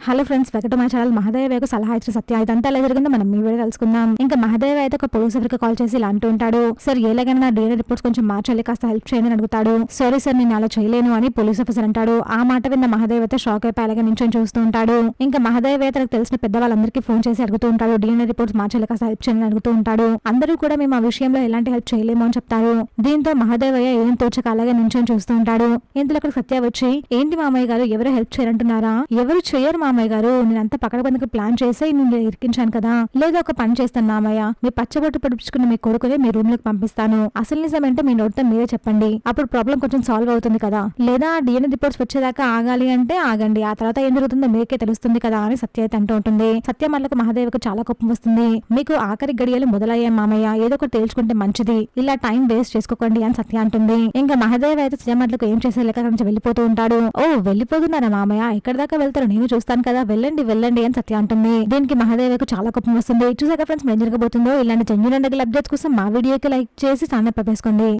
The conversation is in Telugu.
Hello friends, welcome to my channel. మహదేవకు సలహా ఇచ్చిన సత్య ఇదంతా ఎలా జరిగిందో మనం ఈ వీడియో తెలుసుకుందాం. ఇంకా మహదేవ్ అయితే ఒక పోలీస్ ఆఫీసర్కి కాల్ చేసి ఇలా అంటూ ఉంటాడు, సార్ ఎలాగైనా నా DNA రిపోర్ట్స్ కొంచెం మార్చాలి, కాస్త హెల్ప్ చేయండి అని అడుగుతాడు. సారీ సార్, నేను అలా చేయలేను అని పోలీస్ ఆఫీసర్ అంటాడు. ఆ మాట విన్న మహదేవ్ అయితే షాక్ అయిపోయి అలాగే నించొని చూస్తూ ఉంటాడు. ఇంకా మహదేవ్ అయితే తనకు తెలిసిన పెద్దవాళ్ళందరికీ ఫోన్ చేసి అడుగుతూ ఉంటాడు, DNA రిపోర్ట్స్ మార్చాలి, కాస్త హెల్ప్ చేయండి అని అడుగుతూ ఉంటాడు. అందరూ కూడా మేము ఆ విషయంలో ఎలాంటి హెల్ప్ చేయలేము అని చెప్తారు. దీంతో మహదేవ్ ఏం తోచక అలాగే నించొని చూస్తూ ఉంటాడు. ఇంతలో అక్కడ సత్య వచ్చి, ఏంటి మామయ్య గారు, ఎవరు హెల్ప్ చేయాలంటున్నారా? ఎవరు చేయరు మామయ్య గారు, నేను అంత పక్కన ప్లాన్ చేసి నేను ఇరికించాను కదా. లేదా ఒక పని చేస్తాను మామయ్య, మీ పచ్చబొట్టు పడిపించుకున్న మీ కొడుకునే మీ రూమ్ లోకి పంపిస్తాను. అసలు నిజం ఏంటో మీ నోటితో మీరే చెప్పండి, అప్పుడు ప్రాబ్లం కొంచెం సాల్వ్ అవుతుంది కదా. లేదా DNA రిపోర్ట్స్ వచ్చేదాకా ఆగాలి అంటే ఆగండి, ఆ తర్వాత ఏం జరుగుతుందో మీకే తెలుస్తుంది కదా అని సత్య అయితే అంటూ ఉంటుంది. సత్య మళ్ళీ మహదేవ్కి చాలా కోపం వస్తుంది. మీకు ఆఖరి గడియలు మొదలయ్యాయి మామయ్య, ఏదో ఒకటి తేల్చుకుంటే మంచిది, ఇలా టైం వేస్ట్ చేసుకోకండి అని సత్య అంటుంది. ఇంకా మహదేవ్ అయితే సత్య మట్లకు ఏం చేసేలేక అక్కడి నుంచి వెళ్ళిపోతూ ఉంటాడు. ఓ వెళ్ళిపోతున్నారా మామయ్య, ఎక్కడి దాకా వెళ్తారో నేను చూస్తాను కదా, వెళ్ళండి వెళ్ళండి అని సత్య అంటుంది. దీనికి మహదేవ్కు చాలా కోపం వస్తుంది. చూసాక ఫ్రెండ్స్ ఏం జరగబోతుందో. ఇలాంటి జెన్యూన్ అండ్ అప్డేట్స్ కోసం మా వీడియోకి లైక్ చేసి ఛానల్ వేసుకోండి.